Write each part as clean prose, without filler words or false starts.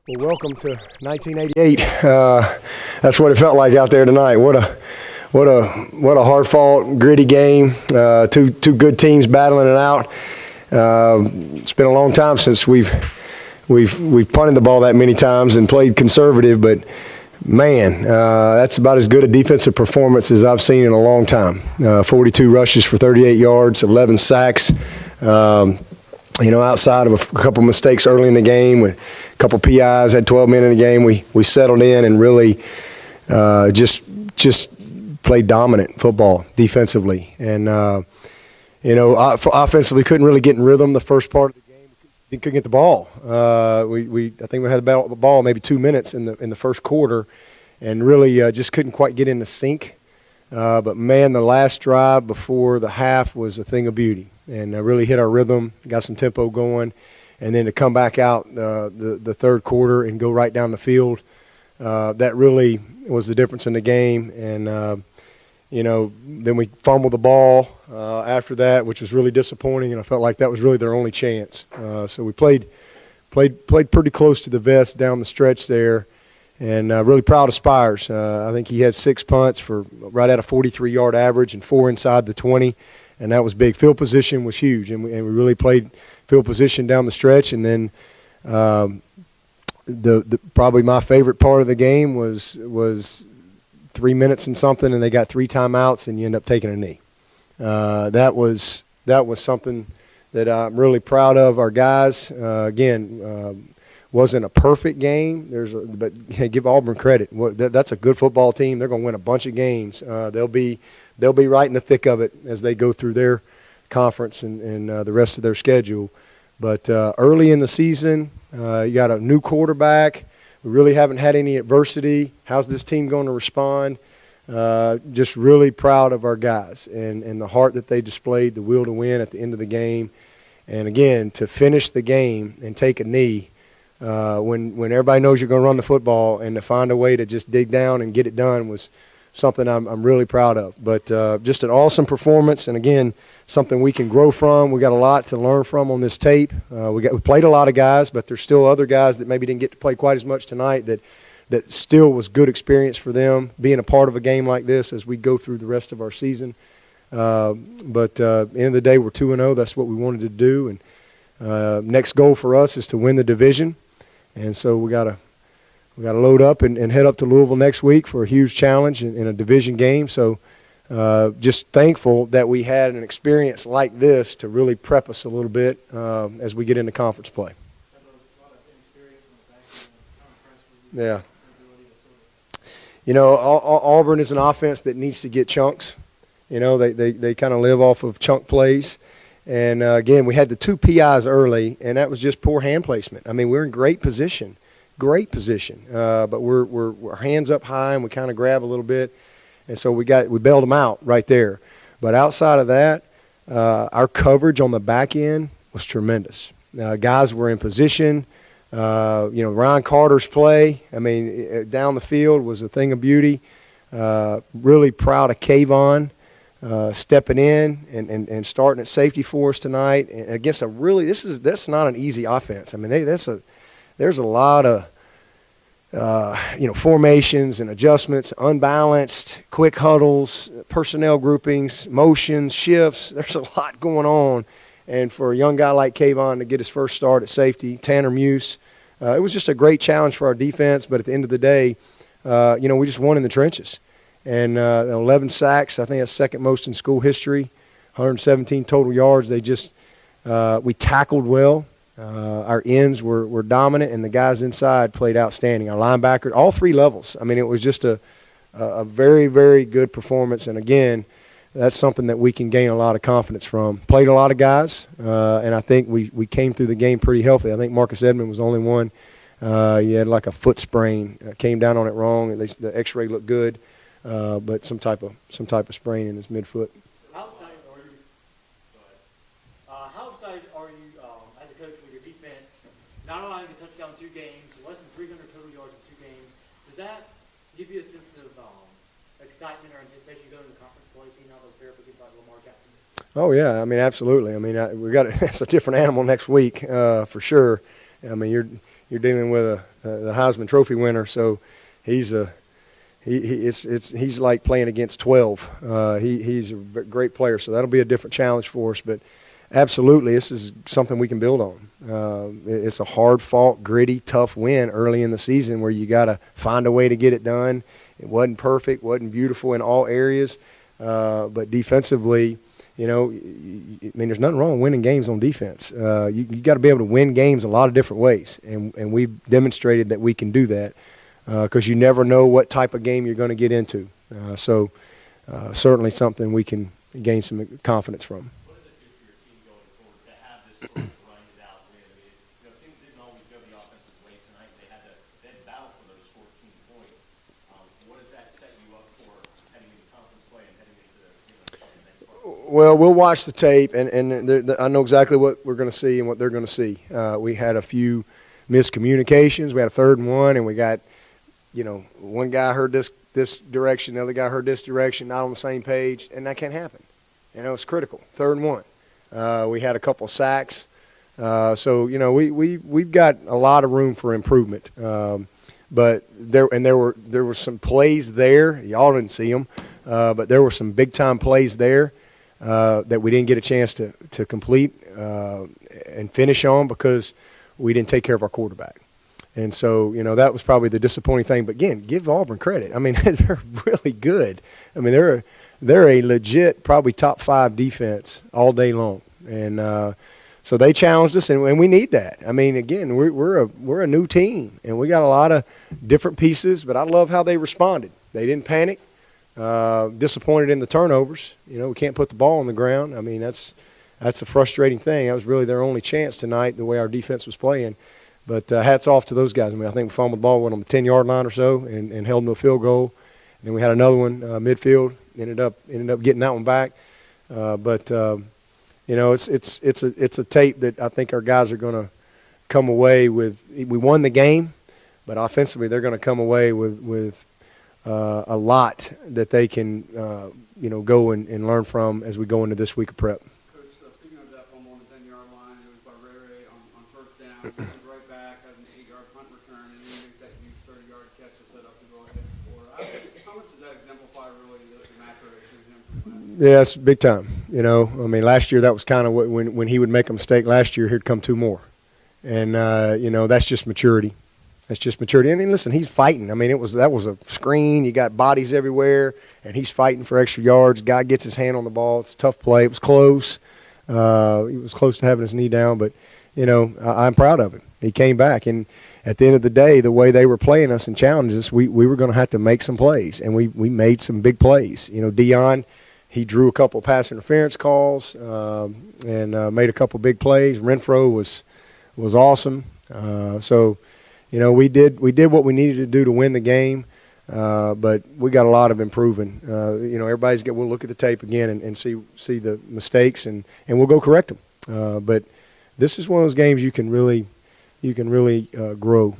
Well, welcome to 1988. That's what it felt like out there tonight. What a hard-fought, gritty game. Two good teams battling it out. It's been a long time since we've punted the ball that many times and played conservative, but man, that's about as good a defensive performance as I've seen in a long time. 42 rushes for 38 yards, 11 sacks. Outside of a couple mistakes early in the game, with a couple PIs, had 12 men in the game, we settled in and really just played dominant football defensively. And, offensively couldn't really get in rhythm the first part of the game. We couldn't get the ball. I think we had the ball maybe 2 minutes in the first quarter and really just couldn't quite get in the sync. But, man, the last drive before the half was a thing of beauty. And really hit our rhythm, got some tempo going, and then to come back out the third quarter and go right down the field, that really was the difference in the game. And then we fumbled the ball after that, which was really disappointing, and I felt like that was really their only chance. So we played pretty close to the vest down the stretch there, and really proud of Spires. I think he had 6 punts for right at a 43-yard average and 4 inside the 20. And that was big. Field position was huge, and we really played field position down the stretch. And then probably my favorite part of the game was 3 minutes and something, and they got 3 timeouts, and you end up taking a knee. That was something that I'm really proud of our guys. Wasn't a perfect game. But give Auburn credit. That's a good football team. They're going to win a bunch of games. They'll be right in the thick of it as they go through their conference and the rest of their schedule. But early in the season, you got a new quarterback. We really haven't had any adversity. How's this team going to respond? Just really proud of our guys and the heart that they displayed, the will to win at the end of the game. And, again, to finish the game and take a knee when everybody knows you're going to run the football, and to find a way to just dig down and get it done was something I'm really proud of. But just an awesome performance, and, again, something we can grow from. We got a lot to learn from on this tape. We played a lot of guys, but there's still other guys that maybe didn't get to play quite as much tonight that still was good experience for them being a part of a game like this as we go through the rest of our season. But at the end of the day, we're 2-0. That's what we wanted to do. And next goal for us is to win the division. And so we got to load up and head up to Louisville next week for a huge challenge in a division game. So just thankful that we had an experience like this to really prep us a little bit as we get into conference play. Yeah. Auburn is an offense that needs to get chunks. They kind of live off of chunk plays. And, again, we had the 2 PIs early, and that was just poor hand placement. I mean, we're in great position. But we're hands up high, and we kind of grab a little bit, and so we bailed them out right there. But outside of that, our coverage on the back end was tremendous. Guys were in position. Ryan Carter's play, down the field was a thing of beauty. Really proud of Kayvon stepping in and starting at safety for us tonight. And against that's not an easy offense. There's a lot of, formations and adjustments, unbalanced, quick huddles, personnel groupings, motions, shifts. There's a lot going on. And for a young guy like Kayvon to get his first start at safety, Tanner Muse, it was just a great challenge for our defense. But at the end of the day, we just won in the trenches. And 11 sacks, I think that's second most in school history, 117 total yards. We tackled well. Our ends were dominant, and the guys inside played outstanding. Our linebacker, all 3 levels. It was just a very, very good performance. And, again, that's something that we can gain a lot of confidence from. Played a lot of guys, and I think we came through the game pretty healthy. I think Marcus Edmond was the only one. He had like a foot sprain, came down on it wrong. At least the X-ray looked good, but some type of sprain in his midfoot. How excited are you as a coach with your defense, not allowing a touchdown in 2 games, less than 300 total yards in 2 games? Does that give you a sense of excitement or anticipation going to the conference play, seeing how they'll fare up against like Lamar Jackson? Oh yeah, absolutely. We got it's a different animal next week for sure. you're dealing with the Heisman Trophy winner. So he's he's like playing against 12. He's a great player, so that'll be a different challenge for us. But absolutely, this is something we can build on. It's a hard-fought, gritty, tough win early in the season where you got to find a way to get it done. It wasn't perfect, wasn't beautiful in all areas, but defensively, I mean, there's nothing wrong with winning games on defense. You got to be able to win games a lot of different ways, and we've demonstrated that we can do that because you never know what type of game you're going to get into. So certainly something we can gain some confidence from. What does it do for your team going forward to have this sort of grinded out win? I mean, things didn't always go the offensive way tonight. They had to battle for those 14 points. What does that set you up for heading into conference play and heading into something next part? Well, we'll watch the tape, and I know exactly what we're going to see and what they're going to see. We had a few miscommunications. We had a 3rd and 1, and we got, one guy heard this direction, the other guy heard this direction, not on the same page, and that can't happen. It's critical. 3rd and 1. We had a couple of sacks. So, we've got a lot of room for improvement. But there were some plays there. Y'all didn't see them, but there were some big-time plays there that we didn't get a chance to complete and finish on because we didn't take care of our quarterback. And so, that was probably the disappointing thing. But, again, give Auburn credit. I mean, they're really good. I mean, they're a legit probably top 5 defense all day long. And so they challenged us, and we need that. I mean, again, we're a new team, and we got a lot of different pieces, but I love how they responded. They didn't panic. Disappointed in the turnovers. We can't put the ball on the ground. I mean, that's a frustrating thing. That was really their only chance tonight, the way our defense was playing. But hats off to those guys. I mean, I think we fumbled the ball, went on the 10-yard line or so and held them to a field goal. And then we had another one midfield. Ended up getting that one back. But it's a tape that I think our guys are going to come away with. We won the game, but offensively they're going to come away with a lot that they can go and learn from as we go into this week of prep. Coach, speaking of that fumble on the 10-yard line, it was by Ray on 1st down. Comes right back, has an 8-yard punt return, and then makes that huge 30-yard catch to set up the goal ahead score. How much does that exemplify really the maturation of him from last year? Yes, big time. I mean, last year that was kind of when he would make a mistake last year, he'd come 2 more. And, that's just maturity. That's just maturity. And listen, he's fighting. I mean, that was a screen. You got bodies everywhere, and he's fighting for extra yards. Guy gets his hand on the ball. It's a tough play. It was close. He was close to having his knee down, but, I'm proud of him. He came back, and at the end of the day, the way they were playing us and challenging us, we were going to have to make some plays, and we made some big plays. Dion, he drew a couple of pass interference calls and made a couple big plays. Renfro was awesome. We did what we needed to do to win the game, but we got a lot of improving. We'll look at the tape again and see the mistakes, and we'll go correct them. But this is one of those games you can really grow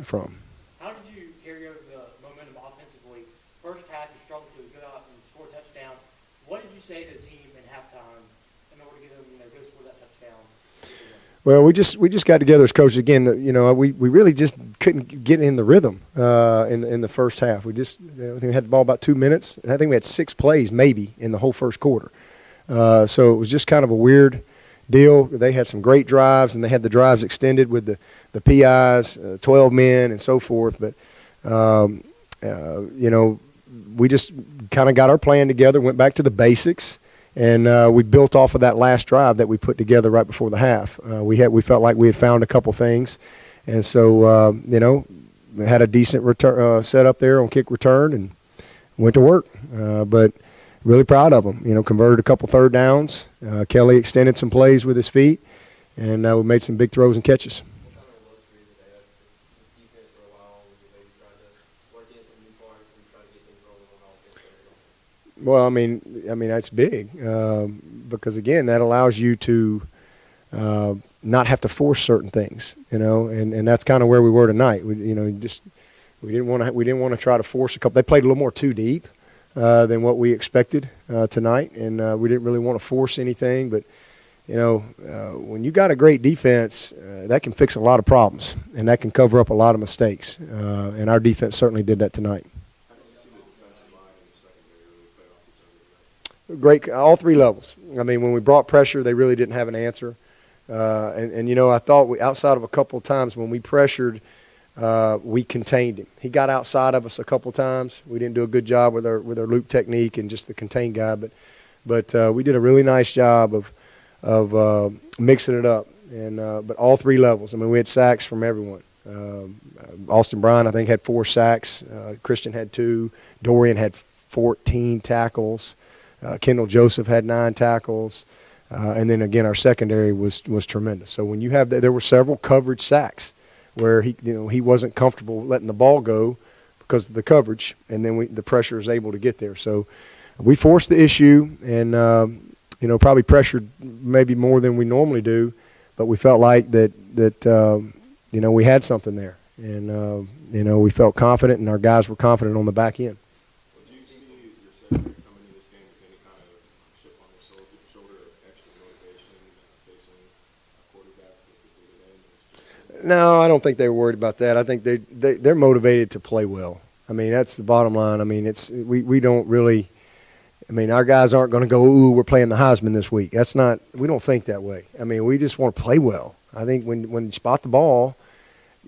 from. How did you carry over the momentum offensively? First half, you struggled to go out and score a touchdown. What did you say to the team in halftime in order to get them, go score that touchdown? Well, we just got together as coaches again. We really just couldn't get in the rhythm in the first half. I think we had the ball about 2 minutes. I think we had 6 plays maybe in the whole first quarter. So it was just kind of a weird deal. They had some great drives, and they had the drives extended with the PIs, 12 men, and so forth. But we just kind of got our plan together, went back to the basics. And we built off of that last drive that we put together right before the half. We felt like we had found a couple things, and so we had a decent return set up there on kick return and went to work. But really proud of them. Converted a couple 3rd downs. Kelly extended some plays with his feet, and we made some big throws and catches. Well, I mean that's big because again, that allows you to not have to force certain things, and that's kind of where we were tonight. We didn't want to try to force a couple. They played a little more too deep than what we expected tonight, and we didn't really want to force anything. But when you got a great defense, that can fix a lot of problems, and that can cover up a lot of mistakes. And our defense certainly did that tonight. Great, all three levels. I mean, when we brought pressure, they really didn't have an answer. I thought outside of a couple of times when we pressured, we contained him. He got outside of us a couple of times. We didn't do a good job with our loop technique and just the contain guy, but we did a really nice job of mixing it up. And but all three levels. I mean, we had sacks from everyone. Austin Bryan, I think, had 4 sacks. Christian had 2. Dorian had 14 tackles. Kendall Joseph had 9 tackles. And then, again, our secondary was tremendous. So when you have that, there were several coverage sacks where he wasn't comfortable letting the ball go because of the coverage, and then the pressure is able to get there. So we forced the issue and, probably pressured maybe more than we normally do, but we felt like that we had something there. And, we felt confident, and our guys were confident on the back end. Would you see your secondary coming into this game with any kind of chip on their shoulder, extra motivation, facing a quarterback with the big name? No, I don't think they were worried about that. I think they're motivated to play well. I mean, that's the bottom line. I mean, we don't really – I mean, our guys aren't going to go, ooh, we're playing the Heisman this week. That's not – we don't think that way. I mean, we just want to play well. I think when you spot the ball,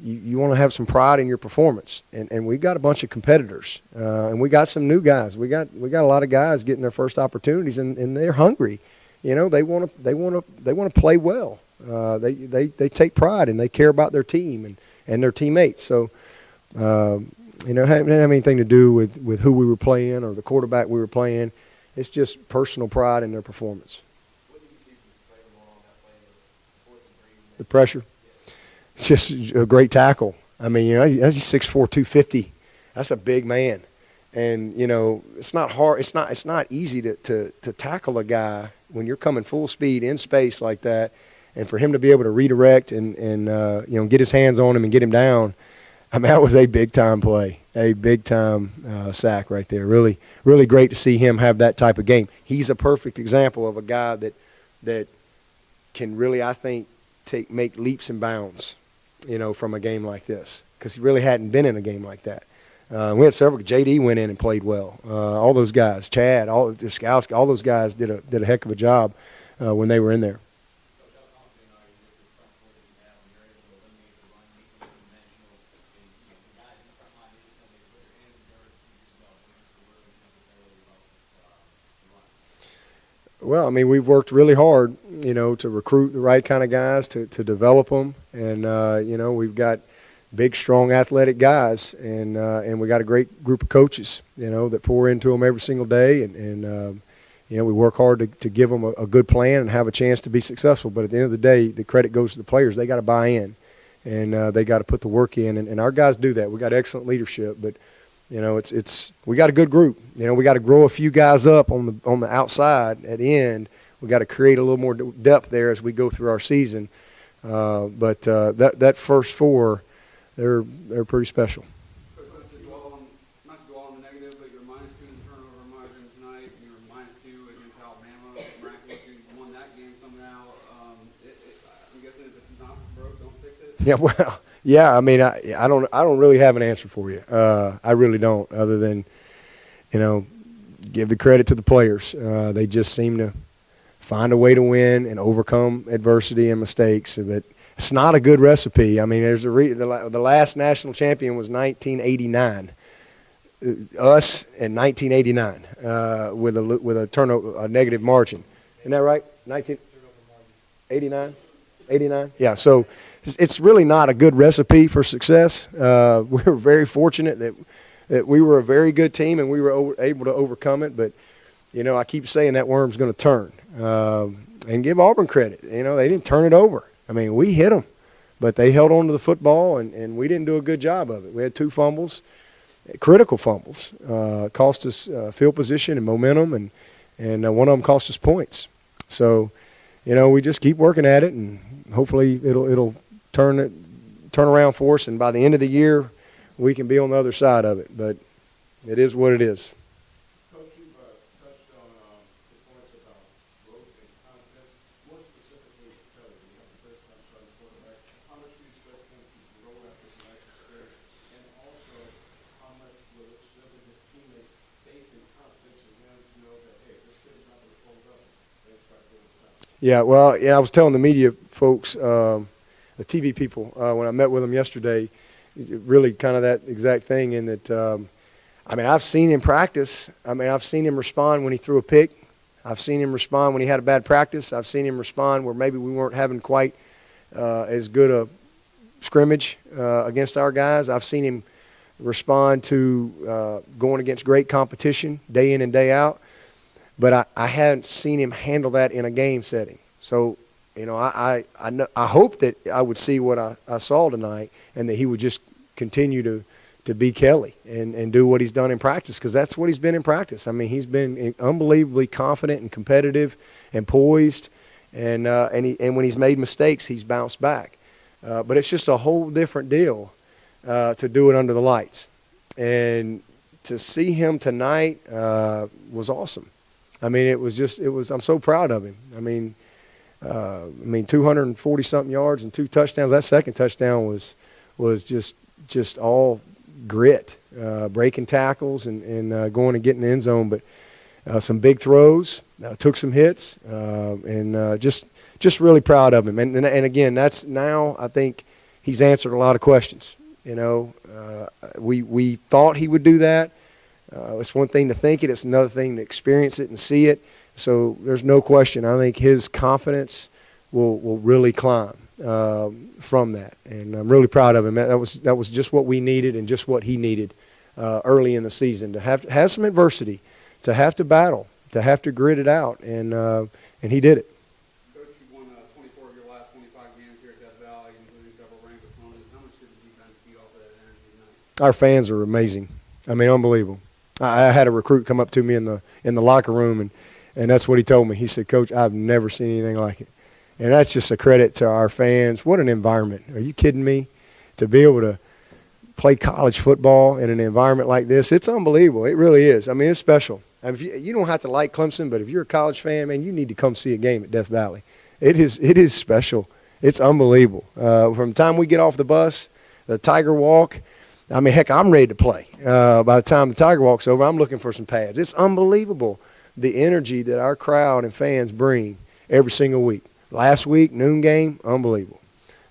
you want to have some pride in your performance. And we got a bunch of competitors. And we got some new guys. We got a lot of guys getting their first opportunities, and they're hungry. They want to play well. They take pride and they care about their team and their teammates. So, it didn't have anything to do with who we were playing or the quarterback we were playing. It's just personal pride in their performance. What did you see from the play tomorrow on that play, the 4th and 3? The pressure. It's just a great tackle. I mean, that's 6'4", 250. That's a big man. And, it's not hard. It's not easy to tackle a guy when you're coming full speed in space like that. And for him to be able to redirect and get his hands on him and get him down, I mean, that was a big-time play, a big-time sack right there. Really, really great to see him have that type of game. He's a perfect example of a guy that can really, I think, make leaps and bounds, from a game like this, because he really hadn't been in a game like that. We had several. JD went in and played well. All those guys, Chad, all those guys did a heck of a job when they were in there. Well, I mean, we've worked really hard, to recruit the right kind of guys, to develop them. And, we've got big, strong, athletic guys. And we got a great group of coaches, that pour into them every single day. And we work hard to give them a good plan and have a chance to be successful. But at the end of the day, the credit goes to the players. They got to buy in, and they got to put the work in. And our guys do that. We got excellent leadership. But we got a good group. We got to grow a few guys up on the outside at the end. We got to create a little more depth there as we go through our season. But that first 4, they're pretty special. Not to dwell on the negative, but you're -2 in the turnover margin tonight. You were -2 against Alabama. Miraculously won that game somehow. I'm guessing if it's not broke, don't fix it. Yeah, well. Yeah, I mean, I don't really have an answer for you. I really don't, other than, give the credit to the players. They just seem to find a way to win and overcome adversity and mistakes. So that it's not a good recipe. I mean, there's the last national champion was 1989. Us in 1989 with a negative margin. Isn't that right? 1989. 89? Yeah, so it's really not a good recipe for success. We were very fortunate that we were a very good team and we were able to overcome it. But, I keep saying that worm's going to turn. And give Auburn credit. They didn't turn it over. I mean, we hit them, but they held on to the football, and we didn't do a good job of it. We had 2 fumbles, critical fumbles, cost us field position and momentum, and one of them cost us points. So, we just keep working at it, and hopefully it'll turn around for us, and by the end of the year, we can be on the other side of it. But it is what it is. Coach, you touched on the points about growth and confidence. More specifically, Yeah, well, I was telling the media folks, the TV people, when I met with them yesterday, really kind of that exact thing in that, I've seen him practice. I've seen him respond when he threw a pick. I've seen him respond when he had a bad practice. I've seen him respond where maybe we weren't having quite as good a scrimmage against our guys. I've seen him respond to going against great competition day in and day out. But I hadn't seen him handle that in a game setting. So, I hope that I would see what I saw tonight and that he would just continue to be Kelly and do what he's done in practice, because that's what he's been in practice. He's been unbelievably confident and competitive and poised, and when he's made mistakes, he's bounced back. But it's just a whole different deal to do it under the lights. And to see him tonight was awesome. I'm so proud of him. 240-something yards and 2 touchdowns. That second touchdown was just all grit, breaking tackles and going and getting the end zone. But some big throws, took some hits, and just really proud of him. And again, that's now I think he's answered a lot of questions. We thought he would do that. It's one thing to think it. It's another thing to experience it and see it. So there's no question. I think his confidence will really climb from that. And I'm really proud of him. That was just what we needed and just what he needed early in the season, to have some adversity, to have to battle, to have to grit it out. And he did it. Coach, you won 24 of your last 25 games here at Death Valley, including several ranked opponents. How much did the defense feed off of that energy tonight? Our fans are amazing. Unbelievable. I had a recruit come up to me in the locker room, and that's what he told me. He said, "Coach, I've never seen anything like it." And that's just a credit to our fans. What an environment. Are you kidding me? To be able to play college football in an environment like this, it's unbelievable. It really is. It's special. If you don't have to like Clemson, but if you're a college fan, man, you need to come see a game at Death Valley. It is special. It's unbelievable. From the time we get off the bus, the Tiger Walk, heck, I'm ready to play. By the time the Tiger Walk's over, I'm looking for some pads. It's unbelievable, the energy that our crowd and fans bring every single week. Last week, noon game, unbelievable.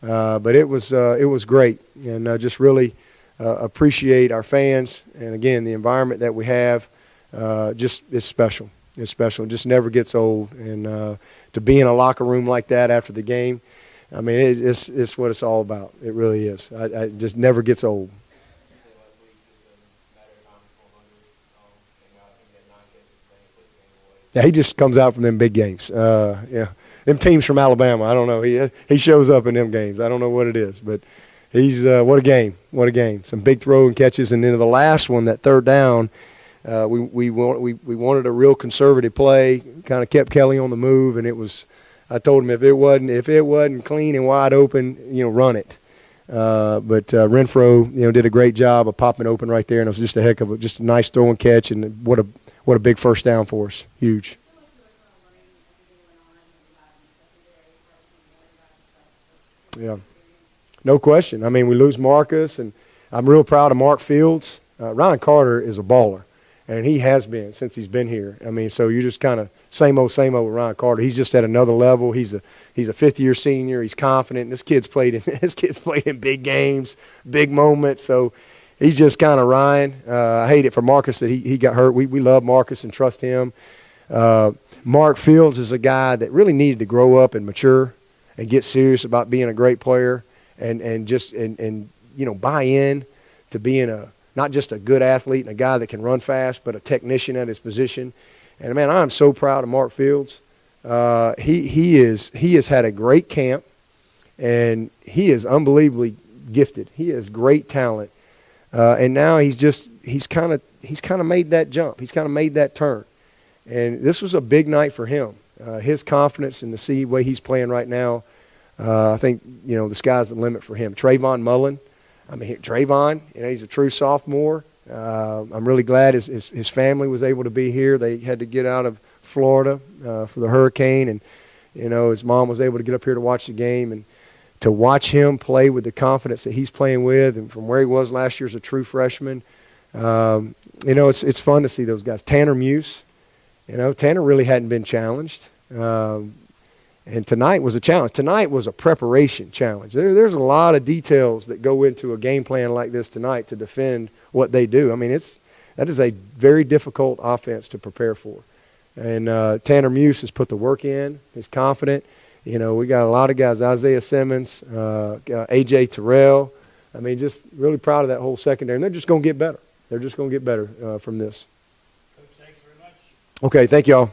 But it was great, and just really appreciate our fans. And, again, the environment that we have just is special. It's special. It just never gets old. And to be in a locker room like that after the game, it's what it's all about. It really is. It just never gets old. Yeah, he just comes out from them big games. Yeah, them teams from Alabama. I don't know. He shows up in them games. I don't know what it is, but he's what a game. What a game. Some big throw and catches, and then the last one, that third down, we wanted a real conservative play. Kind of kept Kelly on the move, and it was. I told him if it wasn't clean and wide open, run it. But Renfro, did a great job of popping open right there, and it was just a nice throw and catch, and what a big first down for us. Huge. Yeah, no question. We lose Marcus, and I'm real proud of Mark Fields. Ryan Carter is a baller, and he has been since he's been here. So you're just kind of same old with Ryan Carter. He's just at another level. He's a fifth-year senior. He's confident. This kid's played in big games, big moments. So he's just kind of Ryan. I hate it for Marcus that he got hurt. We love Marcus and trust him. Mark Fields is a guy that really needed to grow up and mature and get serious about being a great player and buy in to being not just a good athlete and a guy that can run fast, but a technician at his position. And, man, I'm so proud of Mark Fields. He has had a great camp, and he is unbelievably gifted. He has great talent. And now he's kind of made that jump. He's kind of made that turn. And this was a big night for him. His confidence and to see the way he's playing right now, I think, the sky's the limit for him. Trayvon Mullen, Trayvon, he's a true sophomore. I'm really glad his family was able to be here. They had to get out of Florida for the hurricane, and, his mom was able to get up here to watch the game. And to watch him play with the confidence that he's playing with and from where he was last year as a true freshman, it's fun to see those guys. Tanner Muse, Tanner really hadn't been challenged. And tonight was a challenge. Tonight was a preparation challenge. There's a lot of details that go into a game plan like this tonight to defend what they do. I mean, that is a very difficult offense to prepare for. And Tanner Muse has put the work in. He's confident. You know, we got a lot of guys, Isaiah Simmons, A.J. Terrell. I mean, just really proud of that whole secondary. And they're just going to get better. They're just going to get better from this. Coach, thanks very much. Okay, thank y'all.